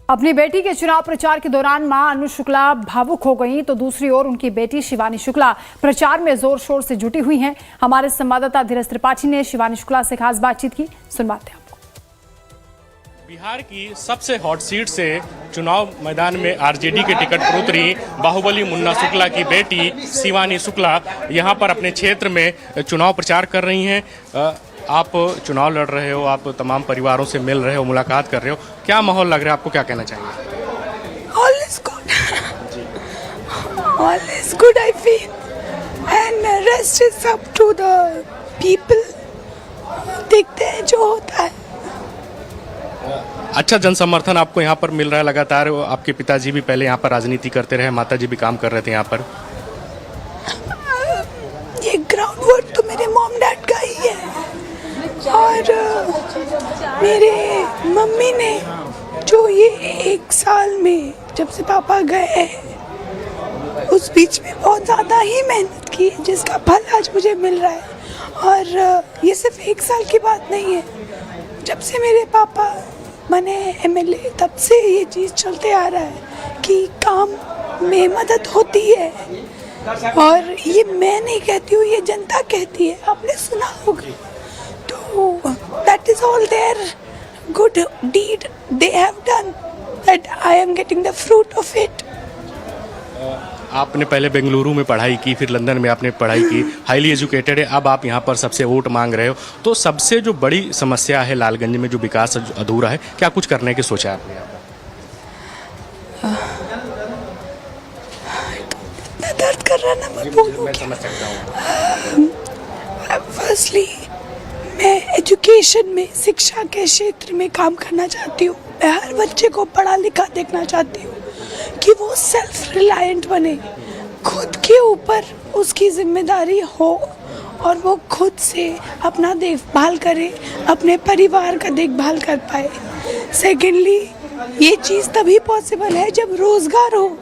अपनी बेटी के चुनाव प्रचार के दौरान मां अनु शुक्ला भावुक हो गईं, तो दूसरी ओर उनकी बेटी शिवानी शुक्ला प्रचार में जोर शोर से जुटी हुई हैं। हमारे संवाददाता धीरज त्रिपाठी ने शिवानी शुक्ला से खास बातचीत की, सुनवाते हैं आपको। बिहार की सबसे हॉट सीट से चुनाव मैदान में आरजेडी के टिकट पर उतरी बाहुबली मुन्ना शुक्ला की बेटी शिवानी शुक्ला यहां पर अपने क्षेत्र में चुनाव प्रचार कर रही हैं। आप चुनाव लड़ रहे हो, आप तमाम परिवारों से मिल रहे हो, मुलाकात कर रहे हो, क्या माहौल लग रहा है आपको, क्या कहना चाहिए? All is good. All is good, I feel. And rest is up to the people. देखते हैं जो होता है। अच्छा जन समर्थन आपको यहाँ पर मिल रहा है लगातार। आपके पिताजी भी पहले यहाँ पर राजनीति करते रहे, माताजी भी काम कर रहे थे यहाँ पर। ये ग्राउंड वर्क तो मेरे मॉम डैड का ही है, और मेरे मम्मी ने जो ये 1 साल में जब से पापा गए उस बीच में बहुत ज़्यादा ही मेहनत की है, जिसका फल आज मुझे मिल रहा है। और ये सिर्फ 1 साल की बात नहीं है, जब से मेरे पापा बने एमएलए तब से ये चीज़ चलते आ रहा है कि काम में मदद होती है। और ये मैं नहीं कहती हूँ, ये जनता कहती है, आपने सुना होगा। तो that is all their good deed they have done, that I am getting the fruit of it. आपने पहले बेंगलुरु में पढ़ाई की, फिर लंदन में आपने पढ़ाई की, हाईली एजुकेटेड है, अब आप यहाँ पर सबसे वोट मांग रहे हो। तो सबसे जो बड़ी समस्या है लालगंज में, जो विकास अधूरा है, क्या कुछ करने की सोचा है आपने यहाँ इतना दर्द कर रहा ना, मैं बोलूँ मैं समझ सकता हूँ। फर्स्टली मैं एजुकेशन में, शिक्षा के क्षेत्र में काम करना चाहती हूँ। मैं हर बच्चे को पढ़ा लिखा देखना चाहती हूँ कि वो सेल्फ रिलायंट बने, खुद के ऊपर उसकी जिम्मेदारी हो और वो खुद से अपना देखभाल करे, अपने परिवार का देखभाल कर पाए। सेकेंडली, ये चीज़ तभी पॉसिबल है जब रोज़गार हो,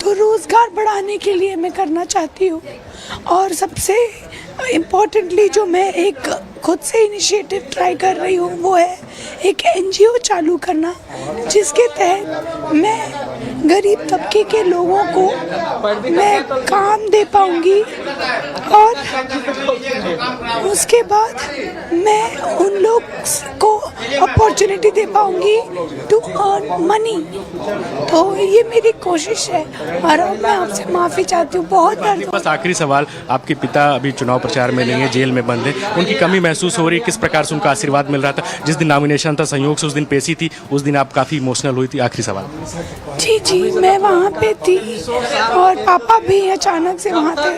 तो रोज़गार बढ़ाने के लिए मैं करना चाहती हूँ। और सबसे इम्पोर्टेंटली जो मैं एक खुद से इनिशिएटिव ट्राई कर रही हूँ वो है एक एनजीओ चालू करना, जिसके तहत मैं गरीब तबके के लोगों को मैं काम दे पाऊँगी, और उसके बाद मैं उन लोग को अपॉर्चुनिटी दे पाऊँगी टू अर्न मनी। तो ये मेरी कोशिश है, और अब मैं आपसे माफ़ी चाहती हूँ, बहुत दर्द। बस आखिरी सवाल, आपके पिता अभी चुनाव प्रचार में नहीं है, जेल में बंद है, उनकी कमी महसूस हो रही है? किस प्रकार से उनका आशीर्वाद मिल रहा था? जिस दिन नॉमिनेशन था, संयोग से उस दिन पेशी थी, उस दिन आप काफ़ी इमोशनल हुई थी। आखिरी सवाल। जी मैं वहाँ पे थी, और पापा भी अचानक से वहाँ थे।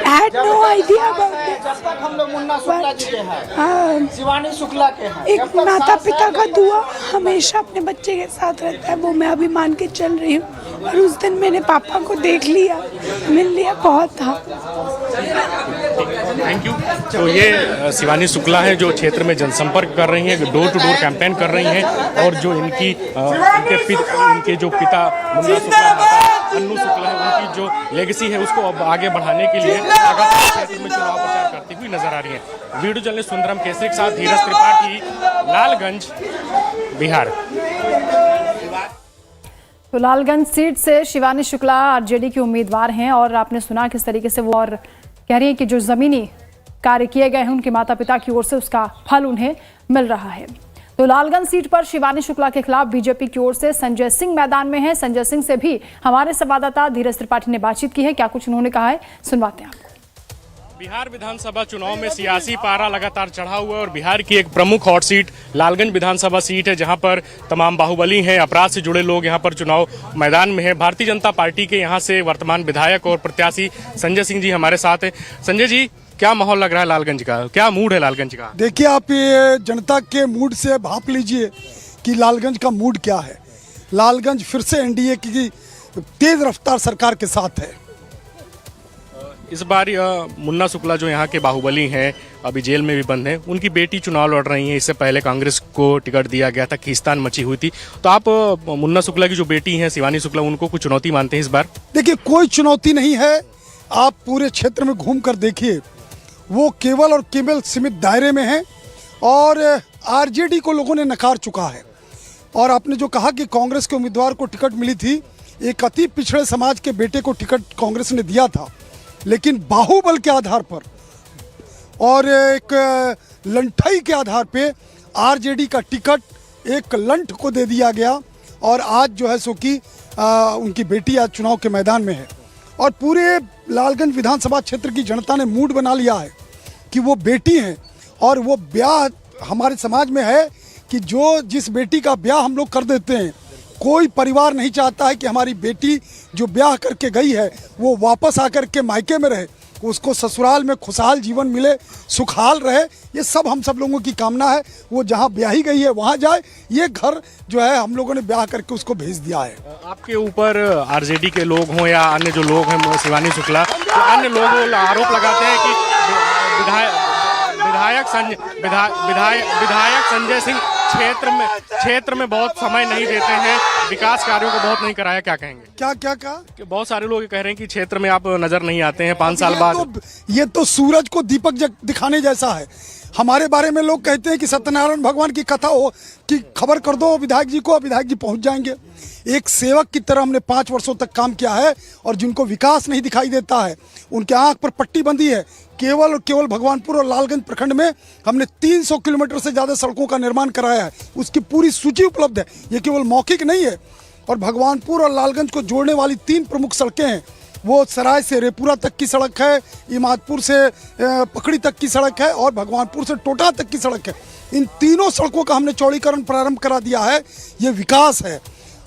हैड नो आइडिया हम लोग मुन्ना शुक्ला जी के हैं, शिवानी शुक्ला के हैं। एक माता पिता का दुआ हमेशा अपने बच्चे के साथ रहता है, वो मैं अभी मान के चल रही हूँ। और उस दिन मैंने पापा को देख लिया, मिल लिया, बहुत था। Thank you. तो ये शिवानी शुक्ला है जो क्षेत्र में जनसंपर्क कर रही हैं, डोर टू डोर कैंपेन कर रही हैं, और जो इनके जो पिता मुन्ना शुक्ला, अन्नू शुक्ला है, उनकी जो लेगेसी है उसको अब आगे बढ़ाने के लिए क्षेत्र में चुनाव प्रचार करती हुई नजर आ रही हैं। वीडियो जर्नलिस्ट सुंदरम केसरी के साथ धीरज त्रिपाठी, लालगंज, बिहार। तो लालगंज सीट से शिवानी शुक्ला आरजेडी की उम्मीदवार हैं, और आपने सुना किस तरीके से वो और कह रही हैं कि जो जमीनी कार्य किए गए हैं उनके माता पिता की ओर से उसका फल उन्हें मिल रहा है। तो लालगंज सीट पर शिवानी शुक्ला के खिलाफ बीजेपी की ओर से संजय सिंह मैदान में है। संजय सिंह से भी हमारे संवाददाता धीरज त्रिपाठी ने बातचीत की है, क्या कुछ उन्होंने कहा है, सुनवाते हैं आपको। बिहार विधानसभा चुनाव में सियासी पारा लगातार चढ़ा हुआ है, और बिहार की एक प्रमुख हॉट सीट लालगंज विधानसभा सीट है, जहां पर तमाम बाहुबली हैं, अपराध से जुड़े लोग यहां पर चुनाव मैदान में हैं। भारतीय जनता पार्टी के यहां से वर्तमान विधायक और प्रत्याशी संजय सिंह जी हमारे साथ हैं। संजय जी, क्या माहौल लग रहा है लालगंज का, क्या मूड है लालगंज का? देखिए, आप ये जनता के मूड से भाप लीजिए कि लालगंज का मूड क्या है। लालगंज फिर से एनडीए की तेज रफ्तार सरकार के साथ है। इस बार मुन्ना शुक्ला जो यहाँ के बाहुबली हैं, अभी जेल में भी बंद हैं, उनकी बेटी चुनाव लड़ रही हैं। इससे पहले कांग्रेस को टिकट दिया गया था, खींचतान मची हुई थी। तो आप मुन्ना शुक्ला की जो बेटी हैं शिवानी शुक्ला, उनको कुछ चुनौती मानते हैं इस बार? देखिए, कोई चुनौती नहीं है। आप पूरे क्षेत्र में घूम कर देखिए, वो केवल और केवल सीमित दायरे में है, और आरजेडी को लोगों ने नकार चुका है। और आपने जो कहा कि कांग्रेस के उम्मीदवार को टिकट मिली थी, एक अति पिछड़े समाज के बेटे को टिकट कांग्रेस ने दिया था, लेकिन बाहुबल के आधार पर और एक लंठाई के आधार पे आरजेडी का टिकट एक लंठ को दे दिया गया। और आज जो है सो कि उनकी बेटी आज चुनाव के मैदान में है और पूरे लालगंज विधानसभा क्षेत्र की जनता ने मूड बना लिया है कि वो बेटी हैं। और वो ब्याह हमारे समाज में है कि जिस बेटी का ब्याह हम लोग कर देते हैं, कोई परिवार नहीं चाहता है कि हमारी बेटी जो ब्याह करके गई है वो वापस आकर के मायके में रहे, उसको ससुराल में खुशहाल जीवन मिले, सुखहाल रहे। ये सब हम सब लोगों की कामना है। वो जहाँ ब्याही गई है वहाँ जाए। ये घर जो है हम लोगों ने ब्याह करके उसको भेज दिया है। आपके ऊपर आरजेडी के लोग हों या अन्य जो लोग हैं, शिवानी शुक्ला, तो अन्य लोग आरोप लगाते हैं कि विधायक संजय सिंह क्षेत्र में बहुत समय नहीं देते हैं, विकास कार्यों को बहुत नहीं कराया। क्या कहेंगे? क्या कि बहुत सारे लोग कह रहे हैं कि क्षेत्र में आप नजर नहीं आते हैं 5 साल बाद। ये तो सूरज को दीपक दिखाने जैसा है। हमारे बारे में लोग कहते हैं कि सत्यनारायण भगवान की कथा हो कि खबर कर दो विधायक जी को, विधायक जी पहुंच जाएंगे। एक सेवक की तरह हमने 5 वर्षों तक काम किया है और जिनको विकास नहीं दिखाई देता है, उनके आंख पर पट्टी बंधी है। केवल और केवल भगवानपुर और लालगंज प्रखंड में हमने 300 किलोमीटर से ज़्यादा सड़कों का निर्माण कराया है। उसकी पूरी सूची उपलब्ध है। ये केवल मौखिक नहीं है। और भगवानपुर और लालगंज को जोड़ने वाली 3 प्रमुख सड़कें हैं। वो सराय से रेपुरा तक की सड़क है, इमादपुर से पकड़ी तक की सड़क है और भगवानपुर से टोटा तक की सड़क है। इन तीनों सड़कों का हमने चौड़ीकरण प्रारंभ करा दिया है। ये विकास है।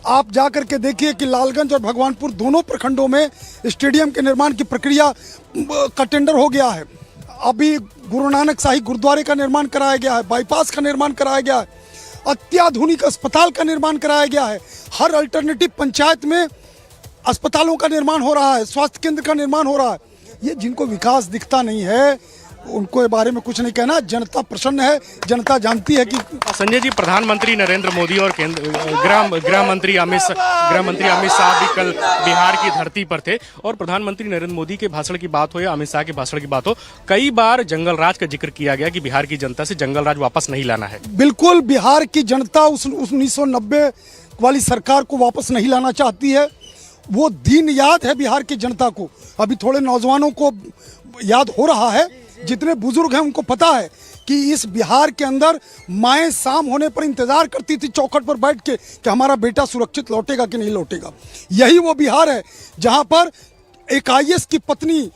आप जा करके देखिए कि लालगंज और भगवानपुर दोनों प्रखंडों में स्टेडियम के निर्माण की प्रक्रिया का टेंडर हो गया है। अभी गुरु नानक शाही गुरुद्वारे का निर्माण कराया गया है, बाईपास का निर्माण कराया गया है, अत्याधुनिक अस्पताल का निर्माण कराया गया है। हर अल्टरनेटिव पंचायत में अस्पतालों का निर्माण हो रहा है, स्वास्थ्य केंद्र का निर्माण हो रहा है। ये जिनको विकास दिखता नहीं है उनको इस बारे में कुछ नहीं कहना। जनता प्रसन्न है, जनता जानती है कि संजय जी, प्रधानमंत्री नरेंद्र मोदी और गृह मंत्री अमित शाह भी कल बिहार की धरती पर थे और प्रधानमंत्री नरेंद्र मोदी के भाषण की बात हो या अमित शाह के भाषण की बात हो, कई बार जंगल राज का जिक्र किया गया कि बिहार की जनता से जंगल राज वापस नहीं लाना है। बिल्कुल, बिहार की जनता उस 1990 वाली सरकार को वापस नहीं लाना चाहती है। वो दिन याद है बिहार की जनता को। अभी थोड़े नौजवानों को याद हो रहा है, जितने बुजुर्ग हैं उनको पता है कि इस बिहार के अंदर माएँ शाम होने पर इंतजार करती थी चौखट पर बैठ के कि हमारा बेटा सुरक्षित लौटेगा कि नहीं लौटेगा। यही वो बिहार है जहां पर एक आईएएस की पत्नी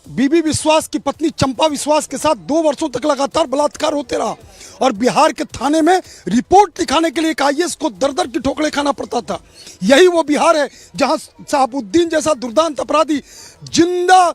बीबी विश्वास की पत्नी चंपा विश्वास के साथ 2 वर्षों तक लगातार बलात्कार होते रहा और बिहार के थाने में रिपोर्ट दिखाने के लिए एक आईएएस को दर-दर की ठोकरें खाना पड़ता था। यही वो बिहार है जहां शहाबुद्दीन जैसा दुर्दांत अपराधी जिंदा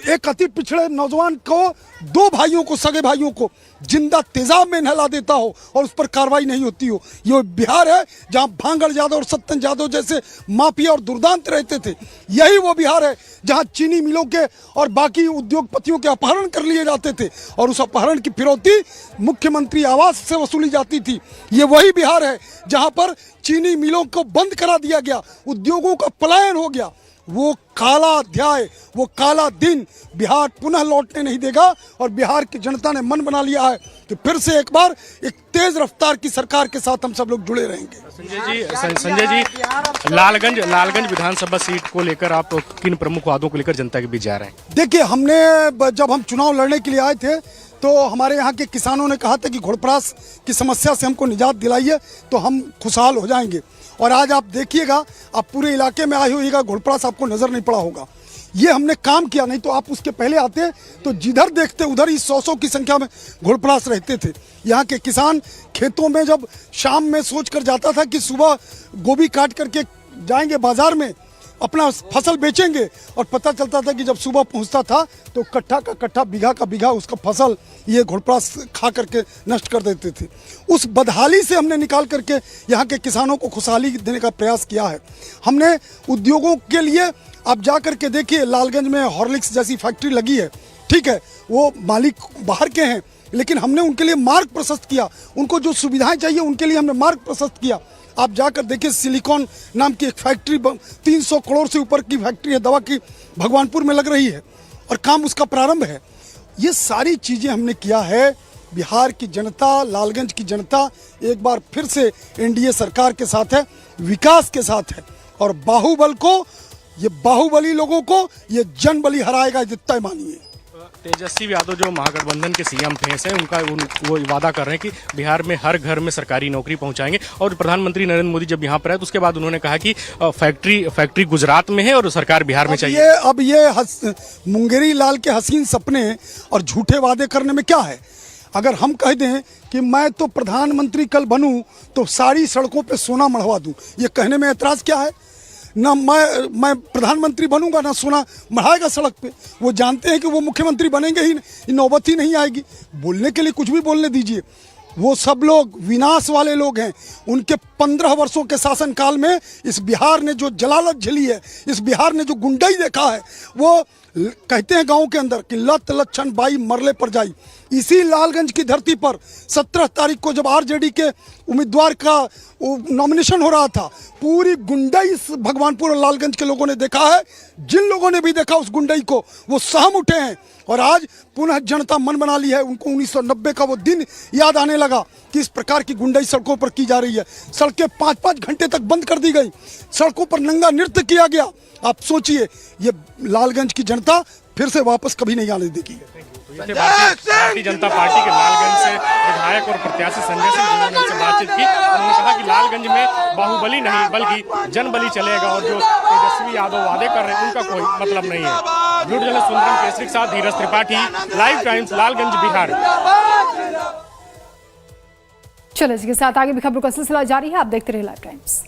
एक अति पिछड़े नौजवान को, 2 भाइयों को, सगे भाइयों को जिंदा तेजाब में नहला देता हो और उस पर कार्रवाई नहीं होती हो। ये बिहार है जहां भांगड़ यादव और सत्यन यादव जैसे माफिया और दुर्दांत रहते थे। यही वो बिहार है जहां चीनी मिलों के और बाकी उद्योगपतियों के अपहरण कर लिए जाते थे और उस अपहरण की फिरौती मुख्यमंत्री आवास से वसूली जाती थी। ये वही बिहार है जहां पर चीनी मिलों को बंद करा दिया गया, उद्योगों का पलायन हो गया। वो काला अध्याय, वो काला दिन बिहार पुनः लौटने नहीं देगा और बिहार की जनता ने मन बना लिया है कि फिर से एक बार एक तेज रफ्तार की सरकार के साथ हम सब लोग जुड़े रहेंगे। संजय जी, लालगंज विधानसभा सीट को लेकर आप किन प्रमुख वादों को लेकर जनता के बीच जा रहे हैं? देखिए, हमने जब हम चुनाव लड़ने के लिए आए थे तो हमारे यहाँ के किसानों ने कहा था कि घोड़प्रास की समस्या से हमको निजात दिलाइए तो हम खुशहाल हो जाएंगे। और आज आप देखिएगा, आप पूरे इलाके में आए होइएगा, घोड़प्रास आपको नजर नहीं पड़ा होगा। ये हमने काम किया, नहीं तो आप उसके पहले आते तो जिधर देखते उधर ही 100 की संख्या में घोड़प्रास रहते थे। यहाँ के किसान खेतों में जब शाम में सोच कर जाता था कि सुबह गोभी काट करके जाएंगे बाजार में अपना फसल बेचेंगे और पता चलता था कि जब सुबह पहुंचता था तो कट्ठा का कट्ठा, बीघा का बीघा उसका फसल ये घोड़प्रास खा करके नष्ट कर देते थे। उस बदहाली से हमने निकाल करके यहाँ के किसानों को खुशहाली देने का प्रयास किया है। हमने उद्योगों के लिए, आप जा करके देखिए, लालगंज में हॉर्लिक्स जैसी फैक्ट्री लगी है, ठीक है, वो मालिक बाहर के हैं, लेकिन हमने उनके लिए मार्ग प्रशस्त किया। उनको जो सुविधाएं चाहिए उनके लिए हमने मार्ग प्रशस्त किया। आप जाकर देखिए, सिलिकॉन नाम की एक फैक्ट्री 300 करोड़ से ऊपर की फैक्ट्री है दवा की, भगवानपुर में लग रही है और काम उसका प्रारंभ है। ये सारी चीज़ें हमने किया है बिहार की जनता, लालगंज की जनता एक बार फिर से एनडीए सरकार के साथ है, विकास के साथ है। और बाहुबल को, ये बाहुबली लोगों को ये जनबली हराएगा, जितना मानिए। तेजस्वी यादव जो महागठबंधन के सीएम फेस हैं, वो वादा कर रहे हैं कि बिहार में हर घर में सरकारी नौकरी पहुंचाएंगे। और प्रधानमंत्री नरेंद्र मोदी जब यहां पर आए तो उसके बाद उन्होंने कहा कि फैक्ट्री गुजरात में है और सरकार बिहार में चाहिए। अब ये मुंगेरी लाल के हसीन सपने और झूठे वादे करने में क्या है। अगर हम कह दें कि मैं तो प्रधानमंत्री कल बनूं तो सारी सड़कों पे सोना मढ़वा दूं, ये कहने में ऐतराज क्या है। ना मैं प्रधानमंत्री बनूंगा ना सोना मढ़ाएगा सड़क पे। वो जानते हैं कि वो मुख्यमंत्री बनेंगे ही, नौबत ही नहीं आएगी। बोलने के लिए कुछ भी बोलने दीजिए। वो सब लोग विनाश वाले लोग हैं। उनके 15 वर्षों के शासनकाल में इस बिहार ने जो जलालत झेली है, इस बिहार ने जो गुंडाई देखा है, वो कहते हैं गांव के अंदर कि लत लक्षण बाई मरले पर जाई। इसी लालगंज की धरती पर 17 तारीख को जब आरजेडी के उम्मीदवार का नॉमिनेशन हो रहा था, पूरी गुंडाई भगवानपुर और लालगंज के लोगों ने देखा है। जिन लोगों ने भी देखा उस गुंडाई को, वो सहम उठे हैं। और आज पुनः जनता मन बना ली है। उनको 1990 का वो दिन याद आने लगा कि इस प्रकार की गुंडाई सड़कों पर की जा रही है। सड़कें 5-5 घंटे तक बंद कर दी गई, सड़कों पर नंगा नृत्य किया गया। आप सोचिए, ये लालगंज की जनता फिर से वापस कभी नहीं आने देगी। भारतीय जनता पार्टी के लालगंज से विधायक और प्रत्याशी संजय सिंह जिन्होंने उनसे बातचीत की, उन्होंने कहा कि लालगंज में बाहुबली नहीं बल्कि जनबली चलेगा और जो तेजस्वी यादव वादे कर रहे हैं उनका कोई मतलब नहीं है। वीडियो जर्नलिस्ट सुंदरम केसरी के साथ धीरज त्रिपाठी, लाइव टाइम्स, लालगंज, बिहार। चलो इसके साथ आगे भी खबरों का सिलसिला जारी है, आप देखते रहिए लाइव टाइम्स।